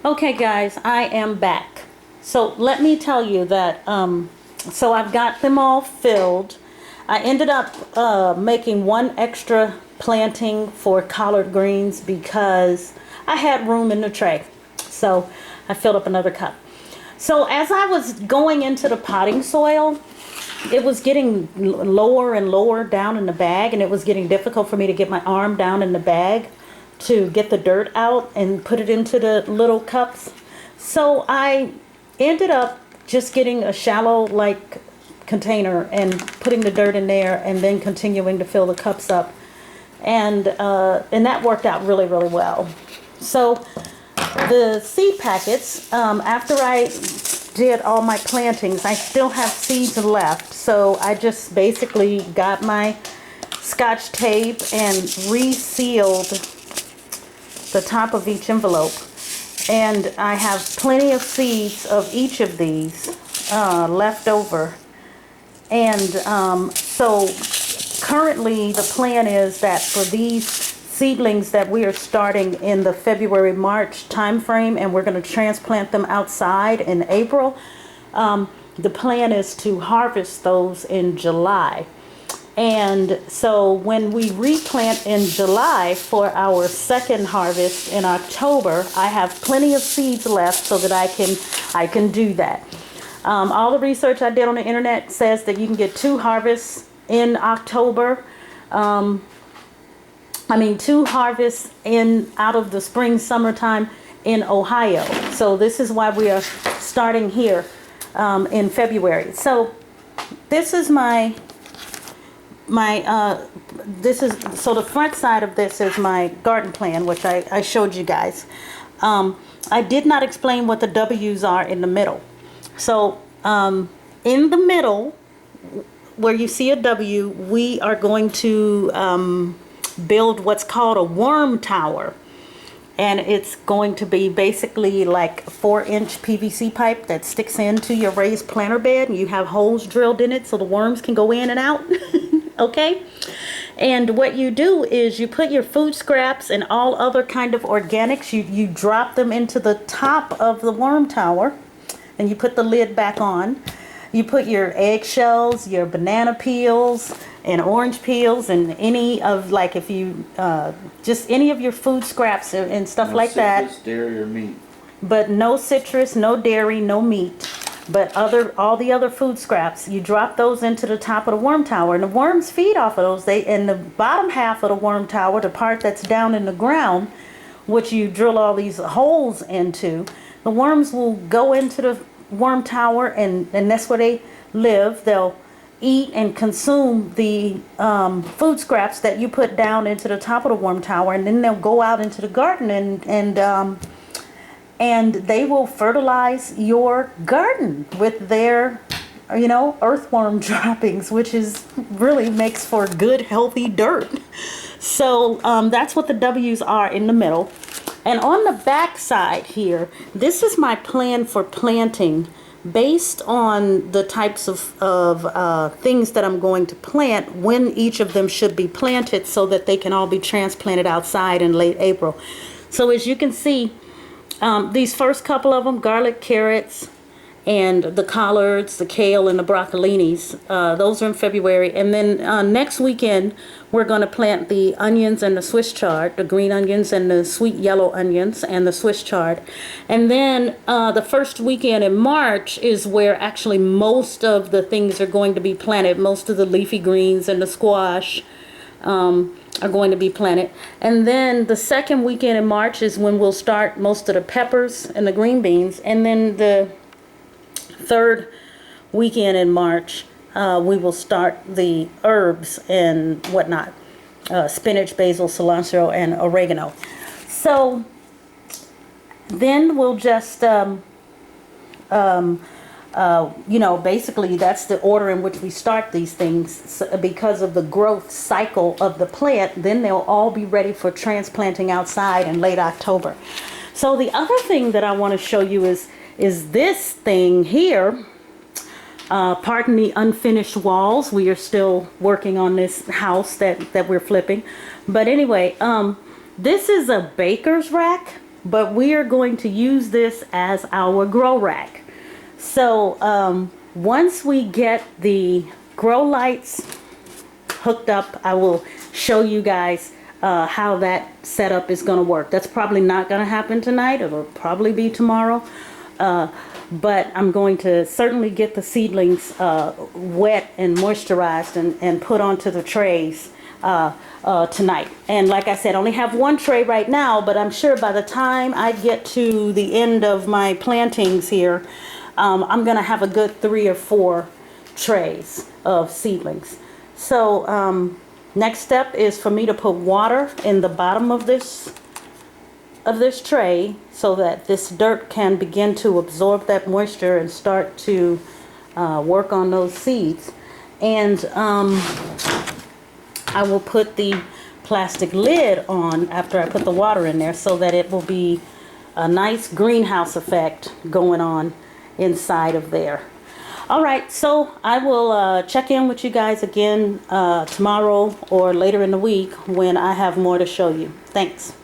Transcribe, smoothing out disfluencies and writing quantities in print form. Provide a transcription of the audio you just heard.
Okay guys, I am back. So let me tell you that, so I've got them all filled. I ended up making one extra planting for collard greens because I had room in the tray. So I filled up another cup. So as I was going into the potting soil, it was getting lower and lower down in the bag, and it was getting difficult for me to get my arm down in the bag to get the dirt out and put it into the little cups. So I ended up just getting a shallow like container and putting the dirt in there and then continuing to fill the cups up. And that worked out really, really well. So the seed packets, after I did all my plantings, I still have seeds left. So I just basically got my Scotch tape and resealed the top of each envelope, and I have plenty of seeds of each of these left over. And so currently the plan is that for these seedlings that we are starting in the February-March time frame, and we're going to transplant them outside in April, the plan is to harvest those in July. And so when we replant in July for our second harvest in October, I have plenty of seeds left so that I can do that. All the research I did on the internet says that you can get 2 harvests in October. Two harvests out of the spring summertime in Ohio. So this is why we are starting here in February. So this is so the front side of this is my garden plan, which I showed you guys. I did not explain what the W's are in the middle. So in the middle where you see a W, we are going to build what's called a worm tower. And it's going to be basically like a 4-inch PVC pipe that sticks into your raised planter bed, and you have holes drilled in it so the worms can go in and out. Okay? And what you do is you put your food scraps and all other kind of organics, you drop them into the top of the worm tower, and you put the lid back on. You put your eggshells, your banana peels, and orange peels, and any of, like, if you just any of your food scraps and stuff no like that. Citrus, dairy, or meat. But no citrus, no dairy, no meat. But all the other food scraps, you drop those into the top of the worm tower, and the worms feed off of those. They in the bottom half of the worm tower, the part that's down in the ground, which you drill all these holes into, the worms will go into the worm tower, and that's where they live. They'll eat and consume the food scraps that you put down into the top of the worm tower, and then they'll go out into the garden and they will fertilize your garden with their earthworm droppings, which is really makes for good healthy dirt. So that's what the W's are in the middle. And on the back side here, this is my plan for planting based on the types of things that I'm going to plant, when each of them should be planted so that they can all be transplanted outside in late April. So as you can see, these first couple of them, garlic, carrots, and the collards, the kale, and the broccolinis, those are in February. And then next weekend, we're going to plant the onions and the Swiss chard, the green onions and the sweet yellow onions and the Swiss chard. And then the first weekend in March is where actually most of the things are going to be planted. Most of the leafy greens and the squash are going to be planted. And then the second weekend in March is when we'll start most of the peppers and the green beans. And then the third weekend in March, we will start the herbs and whatnot, spinach, basil, cilantro, and oregano. So then we'll just basically that's the order in which we start these things, because of the growth cycle of the plant. Then they'll all be ready for transplanting outside in late October. So the other thing that I want to show you is this thing here. Pardon the unfinished walls. We are still working on this house that we're flipping. But anyway, this is a baker's rack. but we are going to use this as our grow rack. So once we get the grow lights hooked up, I will show you guys how that setup is going to work. That's probably not going to happen tonight. It'll probably be tomorrow. But I'm going to certainly get the seedlings wet and moisturized and put onto the trays tonight. And like I said, I only have one tray right now, but I'm sure by the time I get to the end of my plantings here, I'm going to have a good 3 or 4 trays of seedlings. So next step is for me to put water in the bottom of this tray so that this dirt can begin to absorb that moisture and start to work on those seeds. And I will put the plastic lid on after I put the water in there so that it will be a nice greenhouse effect going on inside of there. All right, so I will check in with you guys again tomorrow or later in the week when I have more to show you. Thanks.